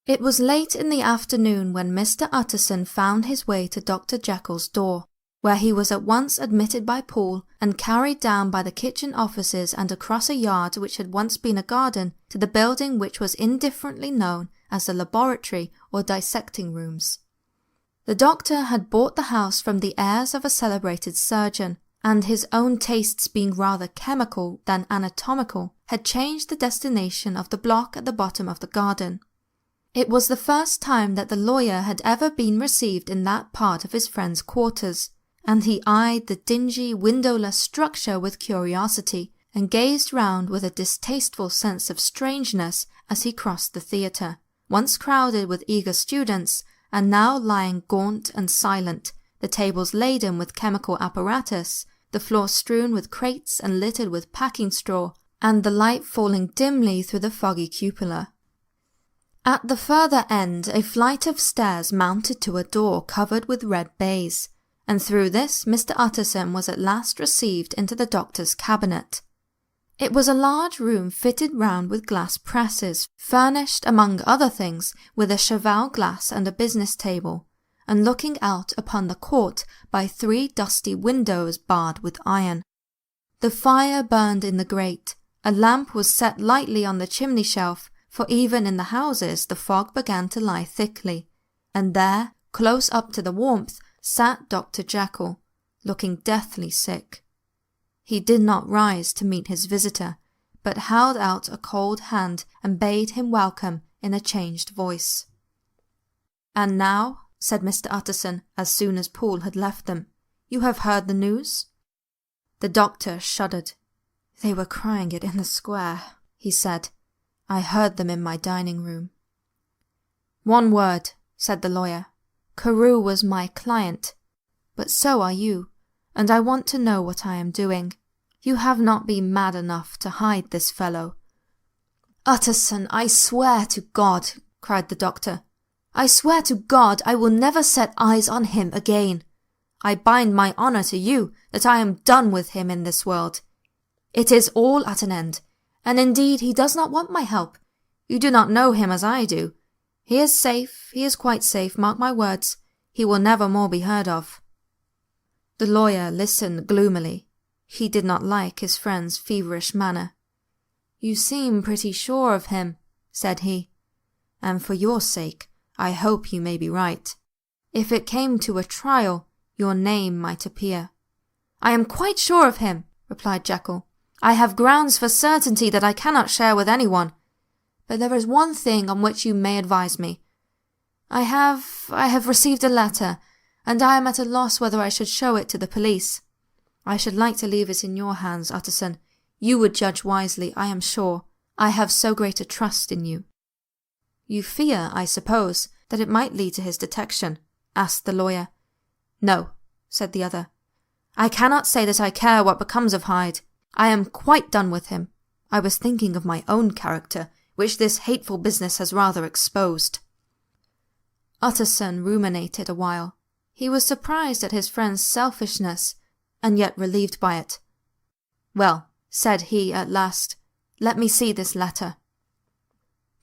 It was late in the afternoon when Mr. Utterson found his way to Dr. Jekyll's door, where he was at once admitted by Paul and carried down by the kitchen offices and across a yard which had once been a garden to the building which was indifferently known as the laboratory or dissecting rooms. The doctor had bought the house from the heirs of a celebrated surgeon, and his own tastes being rather chemical than anatomical, had changed the destination of the block at the bottom of the garden. It was the first time that the lawyer had ever been received in that part of his friend's quarters, and he eyed the dingy, windowless structure with curiosity, and gazed round with a distasteful sense of strangeness as he crossed the theatre, once crowded with eager students, and now lying gaunt and silent, the tables laden with chemical apparatus, the floor strewn with crates and littered with packing straw, and the light falling dimly through the foggy cupola. At the further end, a flight of stairs mounted to a door covered with red baize, and through this Mr. Utterson was at last received into the doctor's cabinet. It was a large room fitted round with glass presses, furnished, among other things, with a cheval glass and a business table, and looking out upon the court by 3 dusty windows barred with iron. The fire burned in the grate, a lamp was set lightly on the chimney shelf, for even in the houses the fog began to lie thickly, and there, close up to the warmth, sat Dr. Jekyll, looking deathly sick. He did not rise to meet his visitor, but held out a cold hand and bade him welcome in a changed voice. "And now," said Mr. Utterson, as soon as Paul had left them, "you have heard the news?" The doctor shuddered. "They were crying it in the square," he said. "I heard them in my dining room." "One word," said the lawyer. "Carew was my client, but so are you, and I want to know what I am doing. You have not been mad enough to hide this fellow." "Utterson, I swear to God," cried the doctor. "I swear to God I will never set eyes on him again. I bind my honour to you that I am done with him in this world. It is all at an end, and indeed he does not want my help. You do not know him as I do. He is safe, he is quite safe, mark my words. He will never more be heard of." The lawyer listened gloomily. He did not like his friend's feverish manner. "You seem pretty sure of him," said he, "and for your sake, I hope you may be right. If it came to a trial, your name might appear." "I am quite sure of him," replied Jekyll. "I have grounds for certainty that I cannot share with anyone. But there is one thing on which you may advise me. I have received a letter, and I am at a loss whether I should show it to the police. I should like to leave it in your hands, Utterson. You would judge wisely, I am sure. I have so great a trust in you." "You fear, I suppose, that it might lead to his detection?" asked the lawyer. "No," said the other. "I cannot say that I care what becomes of Hyde. I am quite done with him. I was thinking of my own character, which this hateful business has rather exposed." Utterson ruminated a while. He was surprised at his friend's selfishness, and yet relieved by it. "Well," said he at last, "let me see this letter."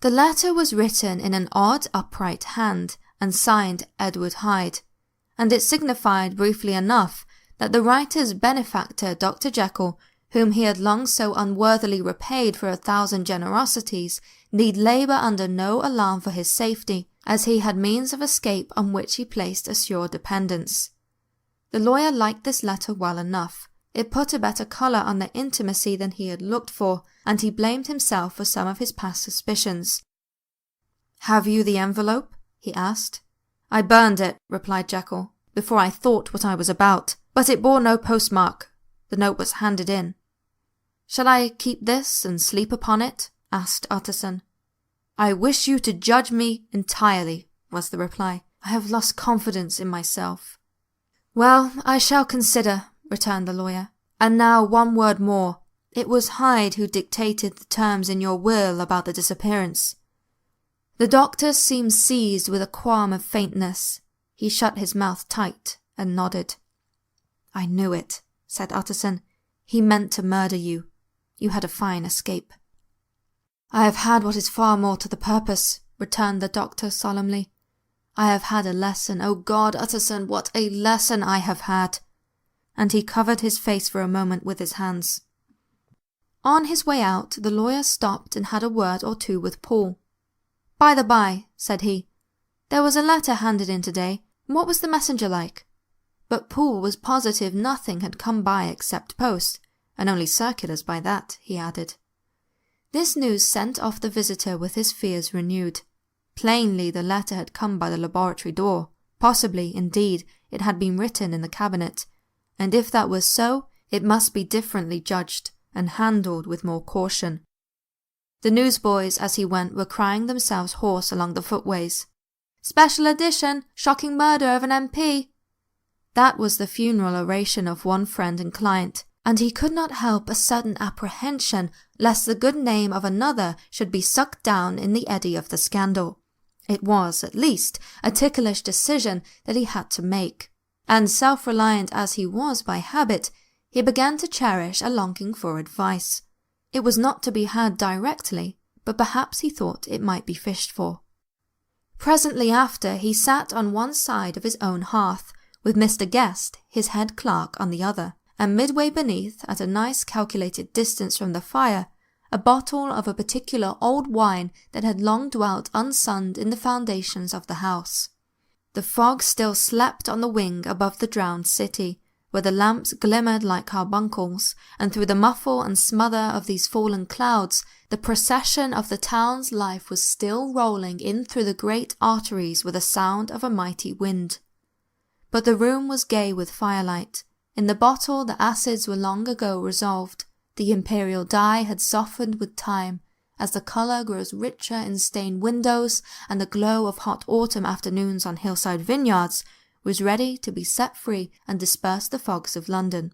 The letter was written in an odd upright hand, and signed Edward Hyde, and it signified briefly enough that the writer's benefactor, Dr. Jekyll, whom he had long so unworthily repaid for 1,000 generosities, need labour under no alarm for his safety, as he had means of escape on which he placed a sure dependence. The lawyer liked this letter well enough. It put a better colour on the intimacy than he had looked for, and he blamed himself for some of his past suspicions. "Have you the envelope?" he asked. "I burned it," replied Jekyll, "before I thought what I was about, but it bore no postmark. The note was handed in." "Shall I keep this and sleep upon it?" asked Utterson. "I wish you to judge me entirely," was the reply. "I have lost confidence in myself." "Well, I shall consider," returned the lawyer. "And now one word more. It was Hyde who dictated the terms in your will about the disappearance." The doctor seemed seized with a qualm of faintness. He shut his mouth tight and nodded. "I knew it," said Utterson. "He meant to murder you. You had a fine escape." "I have had what is far more to the purpose," returned the doctor solemnly. "I have had a lesson, oh God, Utterson, what a lesson I have had!" And he covered his face for a moment with his hands. On his way out, the lawyer stopped and had a word or two with Paul. "By the by," said he, "there was a letter handed in today. What was the messenger like?" But Paul was positive nothing had come by except post, and only circulars by that, he added. This news sent off the visitor with his fears renewed. Plainly the letter had come by the laboratory door. Possibly, indeed, it had been written in the cabinet, and if that was so, it must be differently judged and handled with more caution. The newsboys as he went were crying themselves hoarse along the footways. "Special edition! Shocking murder of an MP!" That was the funeral oration of one friend and client, and he could not help a sudden apprehension lest the good name of another should be sucked down in the eddy of the scandal. It was, at least, a ticklish decision that he had to make, and self-reliant as he was by habit, he began to cherish a longing for advice. It was not to be had directly, but perhaps he thought it might be fished for. Presently after, he sat on one side of his own hearth, with Mr. Guest, his head clerk, on the other, and midway beneath, at a nice calculated distance from the fire, a bottle of a particular old wine that had long dwelt unsunned in the foundations of the house. The fog still slept on the wing above the drowned city, where the lamps glimmered like carbuncles, and through the muffle and smother of these fallen clouds, the procession of the town's life was still rolling in through the great arteries with the sound of a mighty wind. But the room was gay with firelight. In the bottle the acids were long ago resolved. The imperial dye had softened with time, as the colour grows richer in stained windows, and the glow of hot autumn afternoons on hillside vineyards was ready to be set free and disperse the fogs of London.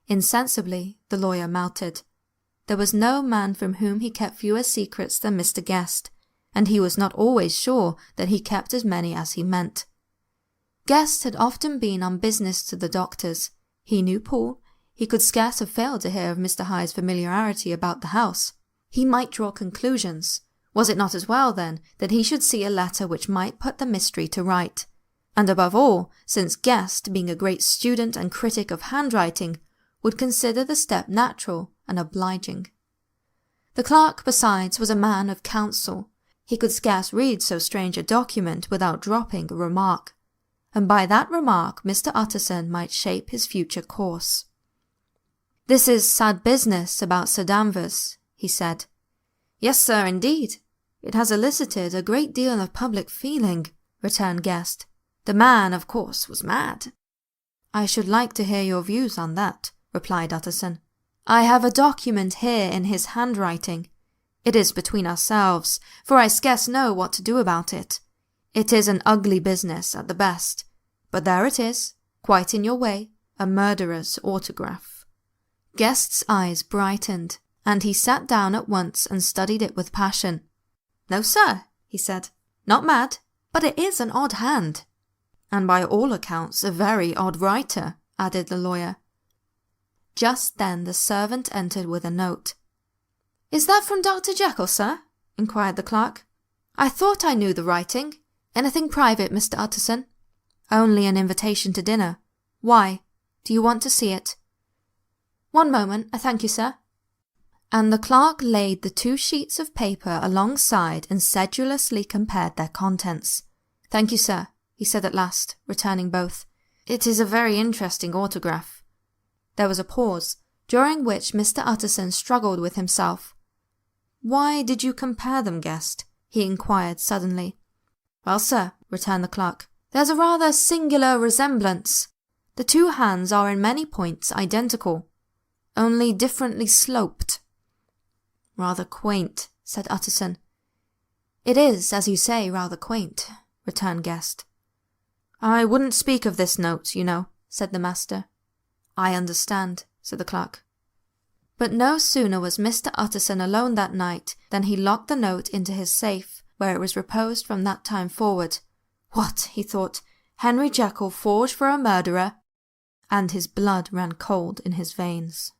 Insensibly, the lawyer melted. There was no man from whom he kept fewer secrets than Mr. Guest, and he was not always sure that he kept as many as he meant. Guest had often been on business to the doctor's. He knew Paul. He could scarce have failed to hear of Mr. Hyde's familiarity about the house. He might draw conclusions. Was it not as well, then, that he should see a letter which might put the mystery to right? And above all, since Guest, being a great student and critic of handwriting, would consider the step natural and obliging. The clerk, besides, was a man of counsel. He could scarce read so strange a document without dropping a remark, and by that remark Mr. Utterson might shape his future course. "This is sad business about Sir Danvers," he said. "Yes, sir, indeed. It has elicited a great deal of public feeling," returned Guest. "The man, of course, was mad." "I should like to hear your views on that," replied Utterson. "I have a document here in his handwriting. It is between ourselves, for I scarce know what to do about it. It is an ugly business at the best, but there it is, quite in your way, a murderer's autograph." Guest's eyes brightened, and he sat down at once and studied it with passion. "No, sir," he said, "not mad, but it is an odd hand." "And by all accounts a very odd writer," added the lawyer. Just then the servant entered with a note. "Is that from Dr. Jekyll, sir?" inquired the clerk. "I thought I knew the writing. Anything private, Mr. Utterson?" "Only an invitation to dinner. Why? Do you want to see it?" "One moment, I thank you, sir." And the clerk laid the 2 sheets of paper alongside and sedulously compared their contents. "Thank you, sir," he said at last, returning both. "It is a very interesting autograph." There was a pause, during which Mr. Utterson struggled with himself. "Why did you compare them, Guest?" he inquired suddenly. "Well, sir," returned the clerk, "there's a rather singular resemblance. The 2 hands are in many points identical, only differently sloped." "Rather quaint," said Utterson. "It is, as you say, rather quaint," returned Guest. "I wouldn't speak of this note, you know," said the master. "I understand," said the clerk. But no sooner was Mr. Utterson alone that night than he locked the note into his safe, where it was reposed from that time forward. "What," he thought, "Henry Jekyll forged for a murderer?" And his blood ran cold in his veins.